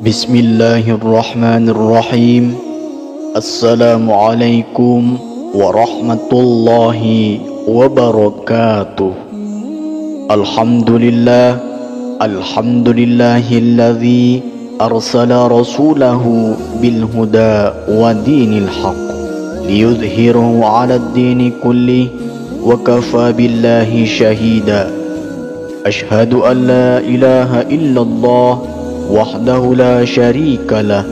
Bismillahirrahmanirrahim. Assalamualaikum warahmatullahi wabarakatuh. Alhamdulillahilladzi arsala rasulahu bilhuda wa dinil haq liyudhhirahu 'alad dini kullih wa kafa billahi shahida. Ashhadu an la ilaha illallah wahdahu la syarika lah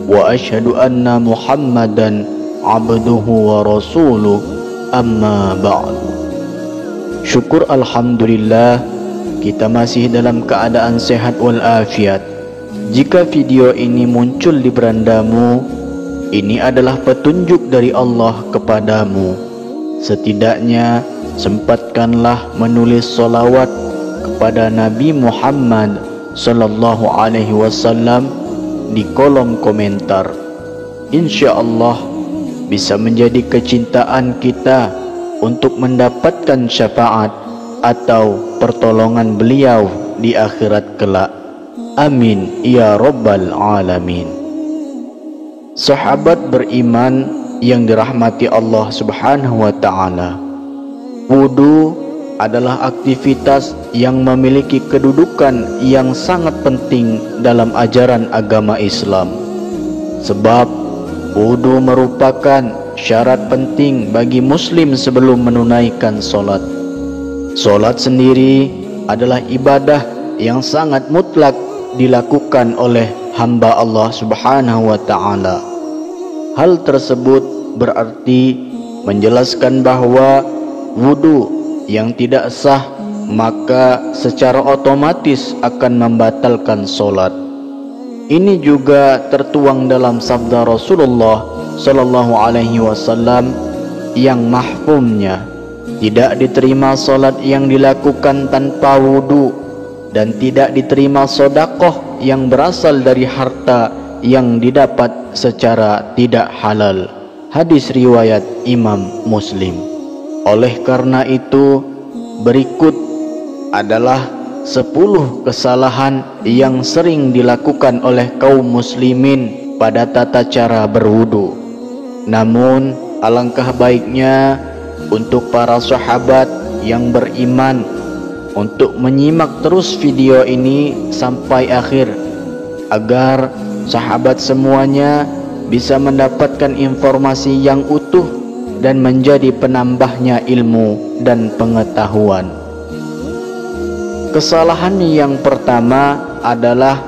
wa asyhadu anna Muhammadan abduhu wa rasuluh, amma ba'd. Syukur alhamdulillah kita masih dalam keadaan sehat walafiat. Jika video ini muncul di berandamu, ini adalah petunjuk dari Allah kepadamu. Setidaknya sempatkanlah menulis salawat kepada Nabi Muhammad sallallahu alaihi wasallam di kolom komentar. InsyaAllah bisa menjadi kecintaan kita untuk mendapatkan syafaat atau pertolongan beliau di akhirat kelak. Amin ya rabbal alamin. Sahabat beriman yang dirahmati Allah subhanahu wa ta'ala, wudu adalah aktivitas yang memiliki kedudukan yang sangat penting dalam ajaran agama Islam. Sebab wudu merupakan syarat penting bagi muslim sebelum menunaikan solat. Solat sendiri adalah ibadah yang sangat mutlak dilakukan oleh hamba Allah subhanahu wa ta'ala. Hal tersebut berarti menjelaskan bahwa wudu yang tidak sah maka secara otomatis akan membatalkan solat. Ini juga tertuang dalam sabda Rasulullah sallallahu alaihi wasallam yang mahfumnya, tidak diterima solat yang dilakukan tanpa wudu, dan tidak diterima sedekah yang berasal dari harta yang didapat secara tidak halal. Hadis riwayat Imam Muslim. Oleh karena itu, berikut adalah 10 kesalahan yang sering dilakukan oleh kaum muslimin pada tata cara berwudu. Namun, alangkah baiknya untuk para sahabat yang beriman untuk menyimak terus video ini sampai akhir, agar sahabat semuanya bisa mendapatkan informasi yang utuh dan menjadi penambahnya ilmu dan pengetahuan. Kesalahan yang pertama adalah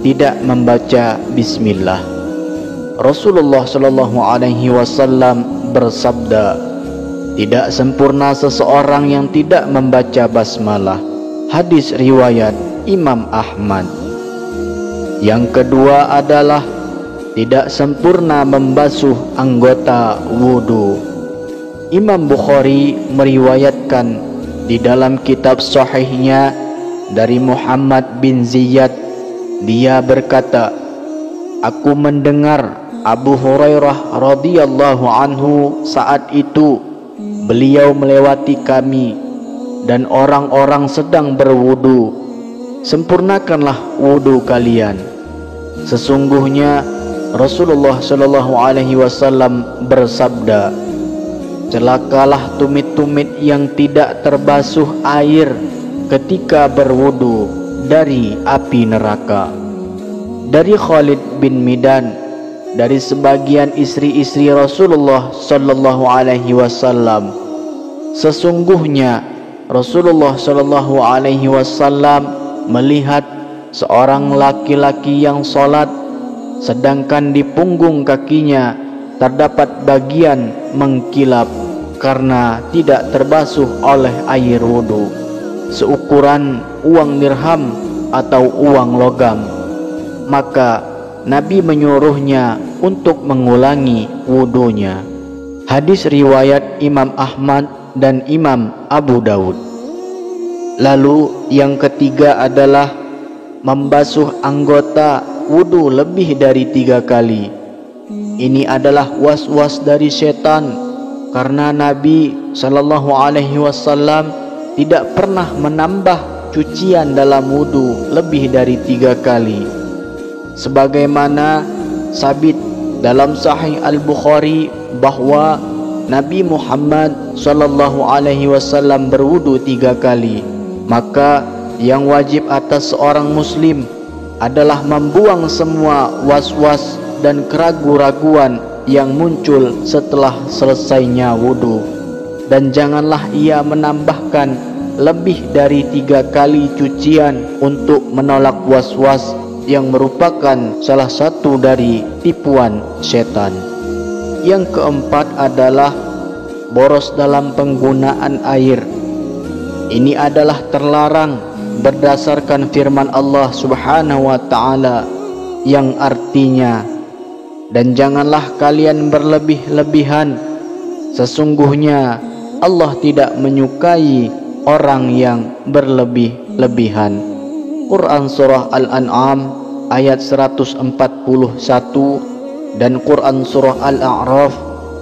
tidak membaca bismillah. Rasulullah sallallahu alaihi wasallam bersabda, tidak sempurna seseorang yang tidak membaca basmalah. Hadis riwayat Imam Ahmad. Yang kedua adalah tidak sempurna membasuh anggota wudu. Imam Bukhari meriwayatkan di dalam kitab sahihnya dari Muhammad bin Ziyad, dia berkata, aku mendengar Abu Hurairah radhiyallahu anhu saat itu beliau melewati kami dan orang-orang sedang berwudu. Sempurnakanlah wudu kalian. Sesungguhnya Rasulullah sallallahu alaihi wasallam bersabda, celakalah tumit-tumit yang tidak terbasuh air ketika berwudu dari api neraka. Dari Khalid bin Midan, dari sebagian istri-istri Rasulullah sallallahu alaihi wasallam, sesungguhnya Rasulullah sallallahu alaihi wasallam melihat seorang laki-laki yang salat sedangkan di punggung kakinya terdapat bagian mengkilap karena tidak terbasuh oleh air wudu, seukuran uang dirham atau uang logam. Maka Nabi menyuruhnya untuk mengulangi wudunya. Hadis riwayat Imam Ahmad dan Imam Abu Daud. Lalu yang ketiga adalah membasuh anggota wudu lebih dari 3 kali. Ini adalah was-was dari setan, karena Nabi sallallahu alaihi wasallam tidak pernah menambah cucian dalam wudu lebih dari 3 kali. sebagaimana sabit dalam Sahih Al-Bukhari bahwa Nabi Muhammad sallallahu alaihi wasallam berwudu 3 kali. Maka yang wajib atas seorang muslim adalah membuang semua was-was dan keraguan-raguan yang muncul setelah selesainya wudu, dan janganlah ia menambahkan lebih dari 3 kali cucian untuk menolak was-was yang merupakan salah satu dari tipuan setan. Yang keempat adalah boros dalam penggunaan air. Ini adalah terlarang berdasarkan firman Allah Subhanahu wa taala yang artinya, dan janganlah kalian berlebih-lebihan, sesungguhnya Allah tidak menyukai orang yang berlebih-lebihan. Quran Surah Al-An'am ayat 141 dan Quran Surah Al-A'raf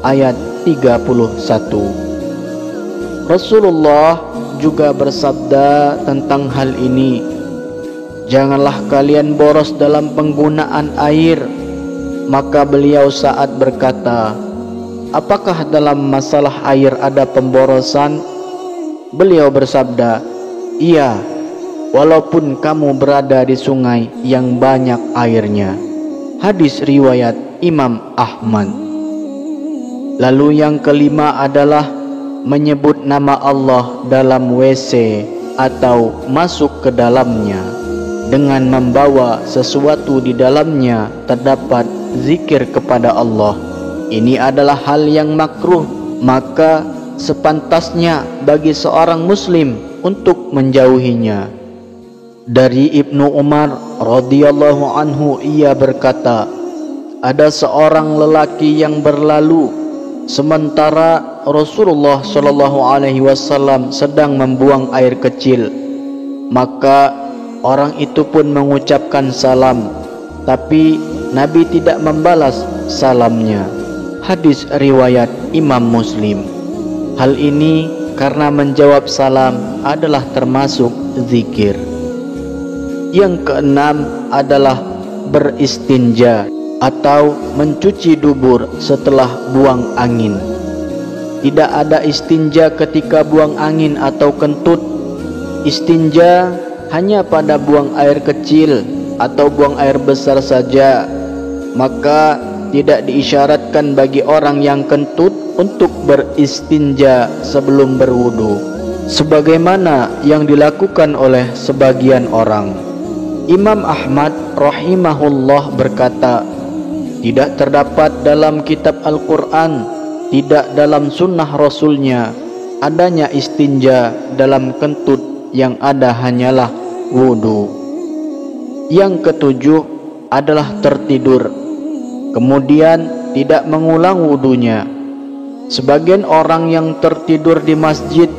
ayat 31. Rasulullah juga bersabda tentang hal ini, janganlah kalian boros dalam penggunaan air. Maka beliau saat berkata, apakah dalam masalah air ada pemborosan? Beliau bersabda, iya, walaupun kamu berada di sungai yang banyak airnya. Hadis riwayat Imam Ahmad. Lalu yang kelima adalah menyebut nama Allah dalam WC atau masuk ke dalamnya dengan membawa sesuatu di dalamnya terdapat zikir kepada Allah. Ini adalah hal yang makruh, maka sepantasnya bagi seorang muslim untuk menjauhinya. Dari Ibnu Umar radhiyallahu anhu, ia berkata, ada seorang lelaki yang berlalu sementara Rasulullah sallallahu alaihi wasallam sedang membuang air kecil. Maka orang itu pun mengucapkan salam, tapi Nabi tidak membalas salamnya. Hadis riwayat Imam Muslim. Hal ini karena menjawab salam adalah termasuk zikir. Yang keenam adalah beristinja atau mencuci dubur setelah buang angin. Tidak ada istinja ketika buang angin atau kentut. Istinja hanya pada buang air kecil atau buang air besar saja. Maka tidak diisyaratkan bagi orang yang kentut untuk beristinja sebelum berwudu, sebagaimana yang dilakukan oleh sebagian orang. Imam Ahmad rahimahullah berkata, tidak terdapat dalam kitab Al-Quran, tidak dalam sunnah Rasulnya adanya istinja dalam kentut, yang ada hanyalah wudu. Yang ketujuh adalah tertidur, kemudian tidak mengulang wudunya. Sebagian orang yang tertidur di masjid,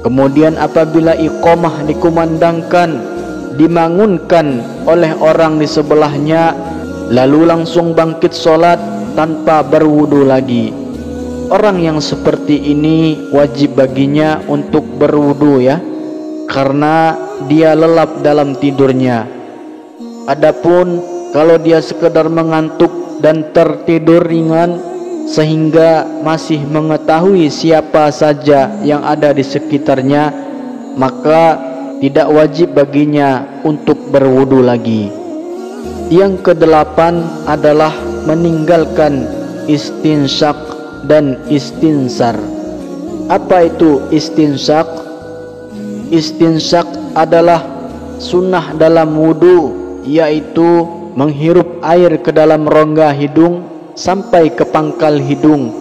kemudian apabila iqamah dikumandangkan, dibangunkan oleh orang di sebelahnya, lalu langsung bangkit sholat tanpa berwudu lagi. Orang yang seperti ini wajib baginya untuk berwudu ya, karena dia lelap dalam tidurnya. Adapun kalau dia sekedar mengantuk dan tertidur ringan sehingga masih mengetahui siapa saja yang ada di sekitarnya, maka tidak wajib baginya untuk berwudu lagi. Yang kedelapan adalah meninggalkan istinsyak dan istinsar. Apa itu istinsyak? Istinsyak adalah sunnah dalam wudu, yaitu menghirup air ke dalam rongga hidung sampai ke pangkal hidung.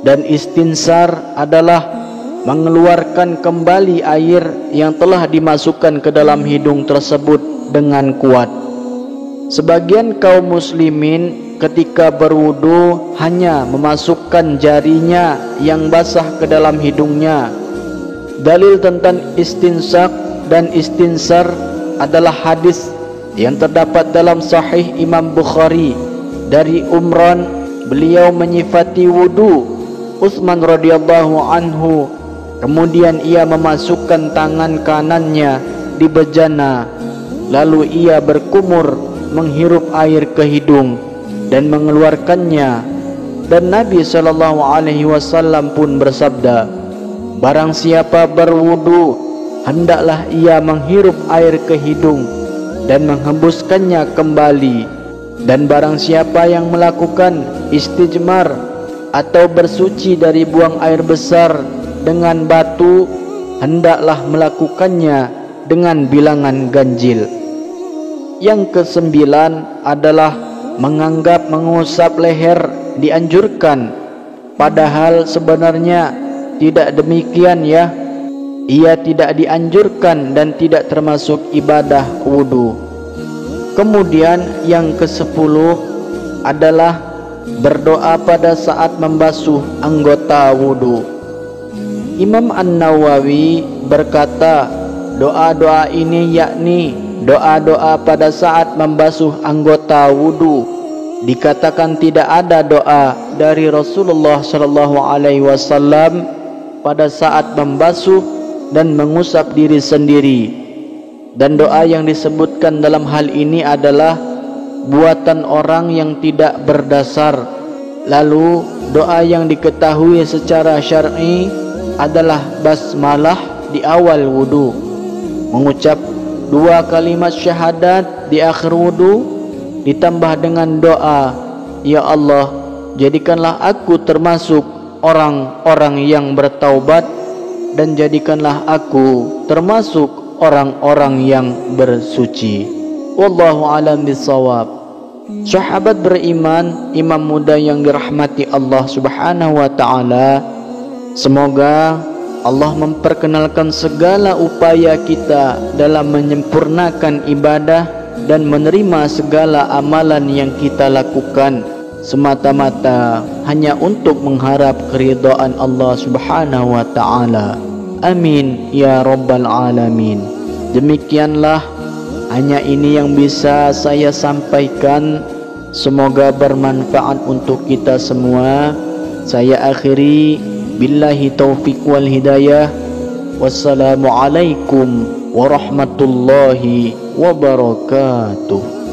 Dan istinsar adalah mengeluarkan kembali air yang telah dimasukkan ke dalam hidung tersebut dengan kuat. Sebagian kaum muslimin ketika berwudu hanya memasukkan jarinya yang basah ke dalam hidungnya. Dalil tentang istinsak dan istinsar adalah hadis yang terdapat dalam Sahih Imam Bukhari dari Umran. Beliau menyifati wudu Utsman radhiyallahu anhu, kemudian ia memasukkan tangan kanannya di bejana, lalu ia berkumur menghirup air ke hidung dan mengeluarkannya. Dan Nabi SAW pun bersabda, barang siapa berwudu, hendaklah ia menghirup air ke hidung dan menghembuskannya kembali. Dan barang siapa yang melakukan istijmar atau bersuci dari buang air besar dengan batu, hendaklah melakukannya dengan bilangan ganjil. Yang kesembilan adalah menganggap mengusap leher dianjurkan, padahal sebenarnya tidak demikian ya. Ia tidak dianjurkan dan tidak termasuk ibadah wudu. Kemudian yang ke-10 adalah berdoa pada saat membasuh anggota wudu. Imam An-Nawawi berkata, doa-doa ini yakni doa-doa pada saat membasuh anggota wudu. Dikatakan tidak ada doa dari Rasulullah SAW pada saat membasuh dan mengusap diri sendiri. Dan doa yang disebutkan dalam hal ini adalah buatan orang yang tidak berdasar. Lalu doa yang diketahui secara syar'i adalah basmalah di awal wudu, mengucap 2 kalimat syahadat di akhir wudu, ditambah dengan doa, ya Allah, jadikanlah aku termasuk orang-orang yang bertaubat, dan jadikanlah aku termasuk orang-orang yang bersuci. Wallahu a'lam bishawab. Sahabat beriman, imam muda yang dirahmati Allah Subhanahu wa taala, semoga Allah memperkenalkan segala upaya kita dalam menyempurnakan ibadah dan menerima segala amalan yang kita lakukan semata-mata hanya untuk mengharap keridhaan Allah Subhanahu wa taala. Amin ya rabbal alamin. Demikianlah, hanya ini yang bisa saya sampaikan. Semoga bermanfaat untuk kita semua. Saya akhiri, billahi taufiq wal hidayah. Wassalamualaikum warahmatullahi wabarakatuh.